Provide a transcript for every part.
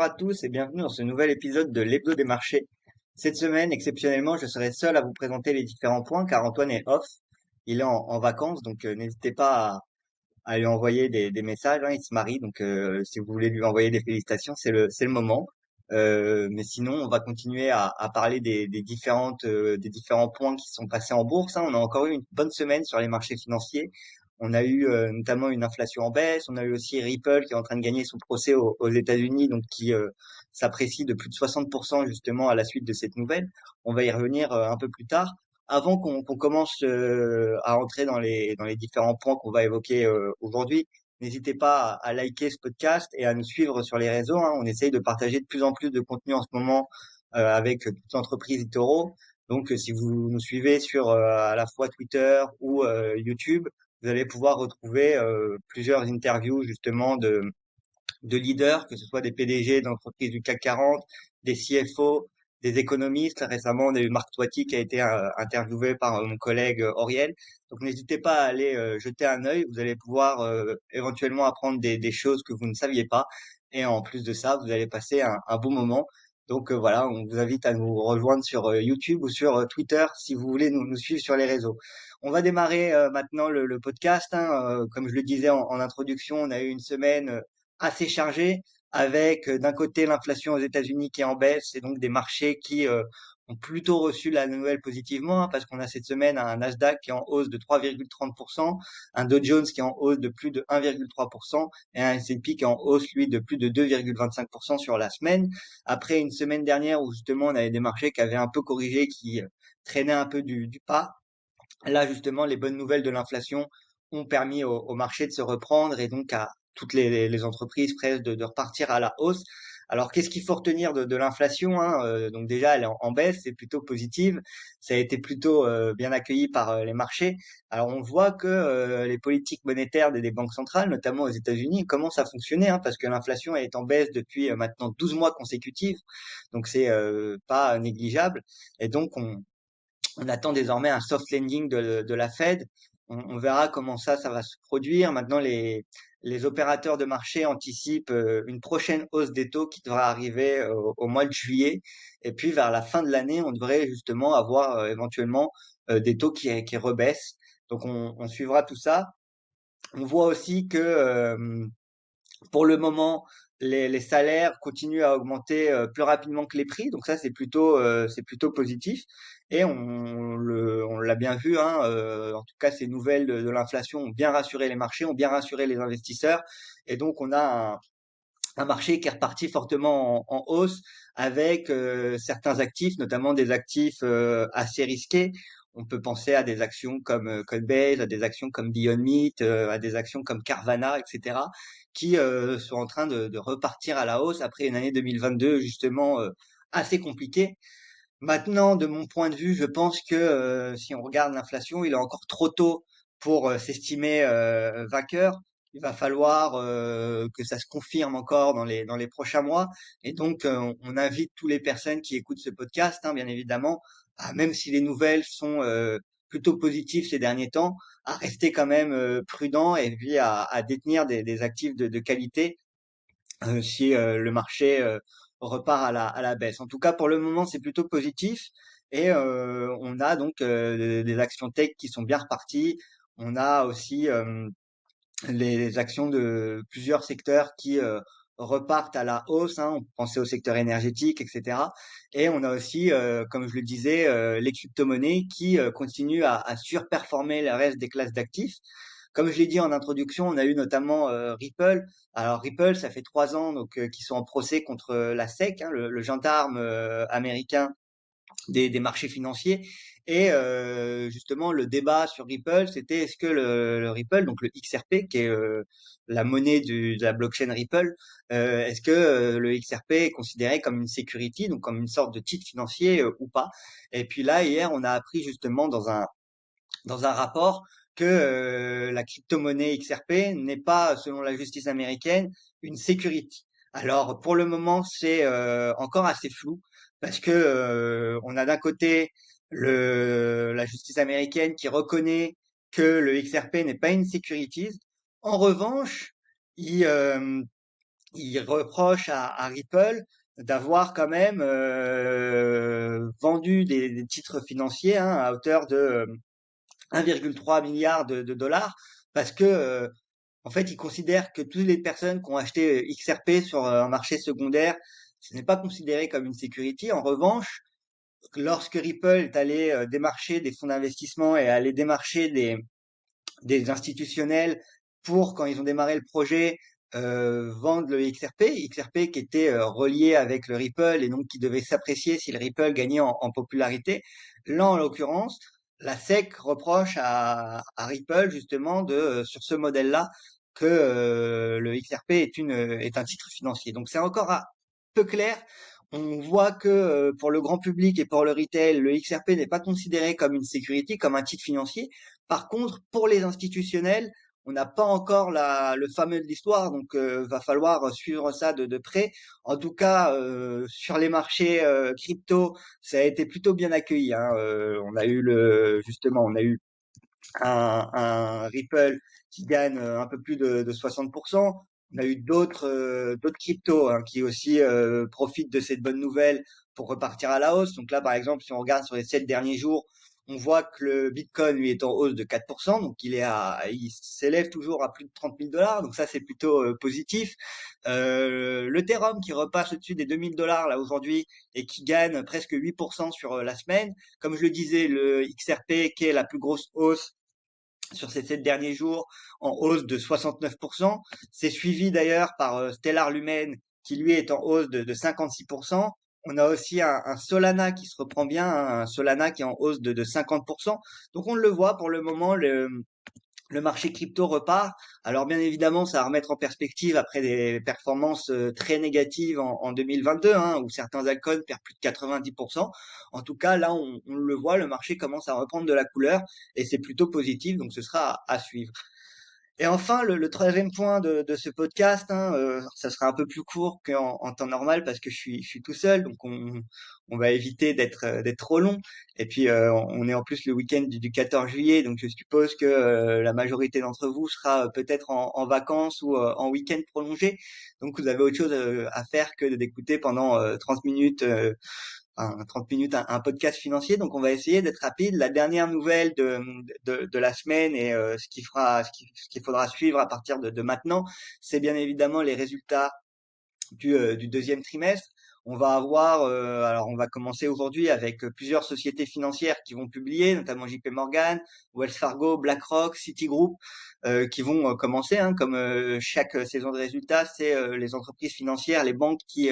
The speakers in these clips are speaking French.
à tous et bienvenue dans ce nouvel épisode de l'Hebdo des marchés. Cette semaine, exceptionnellement, je serai seul à vous présenter les différents points car Antoine est off. Il est en vacances, donc n'hésitez pas à lui envoyer des messages, hein. Il se marie, donc si vous voulez lui envoyer des félicitations, c'est le moment. Mais sinon, on va continuer à parler des différents points qui sont passés en bourse, hein. On a encore eu une bonne semaine sur les marchés financiers. On a eu notamment une inflation en baisse. On a eu aussi Ripple qui est en train de gagner son procès aux États-Unis, donc qui s'apprécie de plus de 60% justement à la suite de cette nouvelle. On va y revenir un peu plus tard. Avant qu'on commence à entrer dans les différents points qu'on va évoquer aujourd'hui, n'hésitez pas à liker ce podcast et à nous suivre sur les réseaux, hein. On essaye de partager de plus en plus de contenu en ce moment avec toute l'entreprise eToro. Donc, si vous nous suivez sur à la fois Twitter ou YouTube, vous allez pouvoir retrouver plusieurs interviews justement de leaders, que ce soit des PDG d'entreprises du CAC 40, des CFO, des économistes. Récemment, on a eu Marc Toiti qui a été interviewé par mon collègue Auriel. Donc, n'hésitez pas à aller jeter un œil. Vous allez pouvoir éventuellement apprendre des choses que vous ne saviez pas. Et en plus de ça, vous allez passer un bon moment. Donc voilà, on vous invite à nous rejoindre sur YouTube ou sur Twitter si vous voulez nous suivre sur les réseaux. On va démarrer maintenant le podcast, hein. Comme je le disais en introduction, on a eu une semaine assez chargée avec d'un côté l'inflation aux États-Unis qui est en baisse et donc des marchés qui ont plutôt reçu la nouvelle positivement, hein, parce qu'on a cette semaine un Nasdaq qui est en hausse de 3,30%, un Dow Jones qui est en hausse de plus de 1,3% et un S&P qui est en hausse lui de plus de 2,25% sur la semaine. Après une semaine dernière où justement on avait des marchés qui avaient un peu corrigé, qui traînaient un peu du pas. Là, justement, les bonnes nouvelles de l'inflation ont permis au marché de se reprendre et donc à toutes les entreprises presque de repartir à la hausse. Alors, qu'est-ce qu'il faut retenir de l'inflation, hein? Donc déjà, elle est en baisse, c'est plutôt positive. Ça a été plutôt bien accueilli par les marchés. Alors, on voit que les politiques monétaires des banques centrales, notamment aux États-Unis, commencent à fonctionner, hein, parce que l'inflation est en baisse depuis maintenant 12 mois consécutifs. Donc, c'est pas négligeable. Et donc, on attend désormais un soft landing de la Fed. On verra comment ça va se produire. Maintenant, les opérateurs de marché anticipent une prochaine hausse des taux qui devra arriver au mois de juillet. Et puis, vers la fin de l'année, on devrait justement avoir éventuellement des taux qui rebaissent. Donc, on suivra tout ça. On voit aussi que pour le moment, les salaires continuent à augmenter plus rapidement que les prix, donc ça c'est plutôt positif. Et on l'a bien vu, hein, en tout cas ces nouvelles de l'inflation ont bien rassuré les marchés, ont bien rassuré les investisseurs, et donc on a un marché qui est reparti fortement en hausse avec certains actifs, notamment des actifs assez risqués. On peut penser à des actions comme Coinbase, à des actions comme Beyond Meat, à des actions comme Carvana, etc., qui sont en train de repartir à la hausse après une année 2022 justement assez compliquée. Maintenant, de mon point de vue, je pense que si on regarde l'inflation, il est encore trop tôt pour s'estimer vainqueur. Il va falloir que ça se confirme encore dans les prochains mois. Et donc, on invite toutes les personnes qui écoutent ce podcast, hein, bien évidemment, même si les nouvelles sont plutôt positives ces derniers temps, à rester quand même prudent et puis à détenir des actifs de qualité si le marché repart à la baisse. En tout cas, pour le moment, c'est plutôt positif et on a donc des actions tech qui sont bien reparties. On a aussi les actions de plusieurs secteurs qui repartent à la hausse, hein. On peut penser au secteur énergétique, etc. Et on a aussi, comme je le disais, les crypto-monnaies qui continuent à surperformer le reste des classes d'actifs. Comme je l'ai dit en introduction, on a eu notamment Ripple. Alors Ripple, ça fait 3 ans donc qu'ils sont en procès contre la SEC, hein, le gendarme américain des marchés financiers. Et justement, le débat sur Ripple, c'était est-ce que le Ripple, donc le XRP, qui est la monnaie de la blockchain Ripple, est-ce que le XRP est considéré comme une security, donc comme une sorte de titre financier ou pas? Et puis là, hier, on a appris justement dans un rapport que la crypto-monnaie XRP n'est pas, selon la justice américaine, une security. Alors pour le moment, c'est encore assez flou parce que on a d'un côté la justice américaine qui reconnaît que le XRP n'est pas une securities. En revanche, ils il reproche à Ripple d'avoir quand même vendu des titres financiers, hein, à hauteur de 1,3 milliard de dollars, parce que en fait, il considère que toutes les personnes qui ont acheté XRP sur un marché secondaire, ce n'est pas considéré comme une security. En revanche, lorsque Ripple est allé démarcher des fonds d'investissement et aller démarcher des institutionnels pour, quand ils ont démarré le projet, vendre le XRP, XRP qui était relié avec le Ripple et donc qui devait s'apprécier si le Ripple gagnait en popularité. Là, en l'occurrence, la SEC reproche à Ripple justement sur ce modèle-là que le XRP est un titre financier. Donc c'est encore un peu clair. On voit que pour le grand public et pour le retail, le XRP n'est pas considéré comme une security, comme un titre financier. Par contre, pour les institutionnels, on n'a pas encore le fameux de l'histoire, donc va falloir suivre ça de près. En tout cas, sur les marchés crypto, ça a été plutôt bien accueilli, hein. On a eu on a eu un Ripple qui gagne un peu plus de 60%. On a eu d'autres cryptos, hein, qui aussi profitent de cette bonne nouvelle pour repartir à la hausse. Donc là, par exemple, si on regarde sur les 7 derniers jours, on voit que le Bitcoin, lui, est en hausse de 4%. Donc il s'élève toujours à plus de 30 000 dollars. Donc ça, c'est plutôt positif. L'Ethereum qui repasse au-dessus des 2000 dollars là aujourd'hui et qui gagne presque 8% sur la semaine. Comme je le disais, le XRP qui est la plus grosse hausse sur ces 7 derniers jours, en hausse de 69%. C'est suivi d'ailleurs par Stellar Lumen, qui lui est en hausse de 56%. On a aussi un Solana qui se reprend bien, hein, un Solana qui est en hausse de 50%. Donc on le voit pour le moment, le marché crypto repart. Alors bien évidemment, ça va remettre en perspective après des performances très négatives en 2022, hein, où certains altcoins perdent plus de 90%. En tout cas, là, on le voit, le marché commence à reprendre de la couleur et c'est plutôt positif, donc ce sera à suivre. Et enfin, le troisième point de ce podcast, hein, ça sera un peu plus court qu'en temps normal parce que je suis tout seul, donc on va éviter d'être trop long. Et puis, on est en plus le week-end du 14 juillet, donc je suppose que la majorité d'entre vous sera peut-être en vacances ou en week-end prolongé. Donc, vous avez autre chose à faire que d'écouter pendant 30 minutes 30 minutes, un podcast financier. Donc, on va essayer d'être rapide. La dernière nouvelle de la semaine et ce qu'il faudra suivre à partir de maintenant, c'est bien évidemment les résultats du deuxième trimestre. On va avoir, alors on va commencer aujourd'hui avec plusieurs sociétés financières qui vont publier, notamment JP Morgan, Wells Fargo, BlackRock, Citigroup, qui vont commencer, hein, comme chaque saison de résultats, c'est les entreprises financières, les banques qui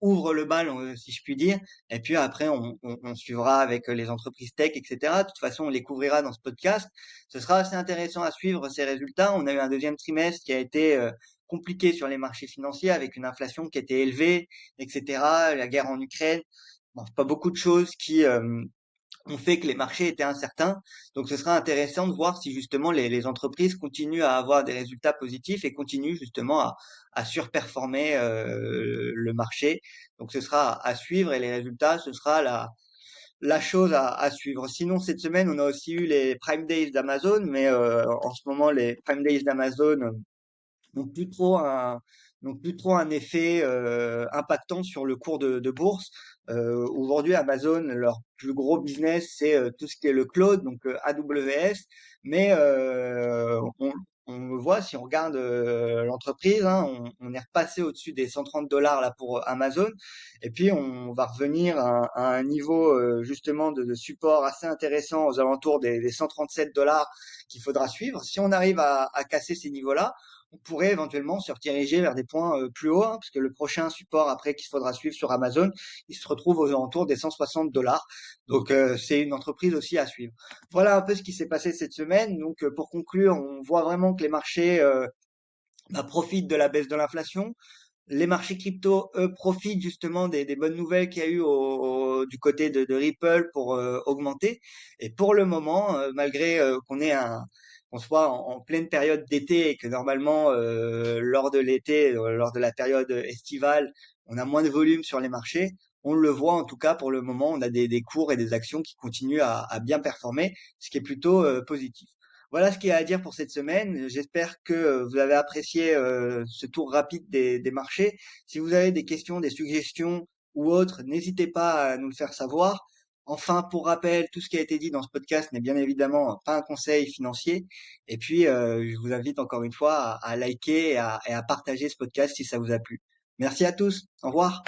ouvrent le bal, si je puis dire. Et puis après, on suivra avec les entreprises tech, etc. De toute façon, on les couvrira dans ce podcast. Ce sera assez intéressant à suivre ces résultats. On a eu un deuxième trimestre qui a été compliqué sur les marchés financiers avec une inflation qui était élevée, etc. La guerre en Ukraine, bon, pas beaucoup de choses qui ont fait que les marchés étaient incertains. Donc, ce sera intéressant de voir si justement les entreprises continuent à avoir des résultats positifs et continuent justement à surperformer le marché. Donc, ce sera à suivre et les résultats, ce sera la chose à suivre. Sinon, cette semaine, on a aussi eu les Prime Days d'Amazon, mais en ce moment, les Prime Days d'Amazon n'ont plus trop un n'ont plus trop un effet impactant sur le cours de bourse. Aujourd'hui, Amazon, leur plus gros business, c'est tout ce qui est le cloud, donc AWS. Mais on le voit si on regarde l'entreprise, hein, on est repassé au-dessus des 130 dollars là pour Amazon, et puis on va revenir à un niveau justement de support assez intéressant aux alentours des 137 dollars qu'il faudra suivre. Si on arrive à casser ces niveaux-là, on pourrait éventuellement se rediriger vers des points plus hauts, hein, parce que le prochain support après qu'il faudra suivre sur Amazon, il se retrouve aux alentours des 160 dollars. Donc c'est une entreprise aussi à suivre. Voilà un peu ce qui s'est passé cette semaine. Donc pour conclure, on voit vraiment que les marchés profitent de la baisse de l'inflation. Les marchés crypto, eux, profitent justement des bonnes nouvelles qu'il y a eu du côté de Ripple pour augmenter. Et pour le moment, malgré qu'on soit en pleine période d'été et que normalement, lors de l'été, lors de la période estivale, on a moins de volume sur les marchés, on le voit en tout cas pour le moment, on a des cours et des actions qui continuent à bien performer, ce qui est plutôt positif. Voilà ce qu'il y a à dire pour cette semaine. J'espère que vous avez apprécié ce tour rapide des marchés. Si vous avez des questions, des suggestions ou autres, n'hésitez pas à nous le faire savoir. Enfin, pour rappel, tout ce qui a été dit dans ce podcast n'est bien évidemment pas un conseil financier. Et puis, je vous invite encore une fois à liker et à partager ce podcast si ça vous a plu. Merci à tous. Au revoir.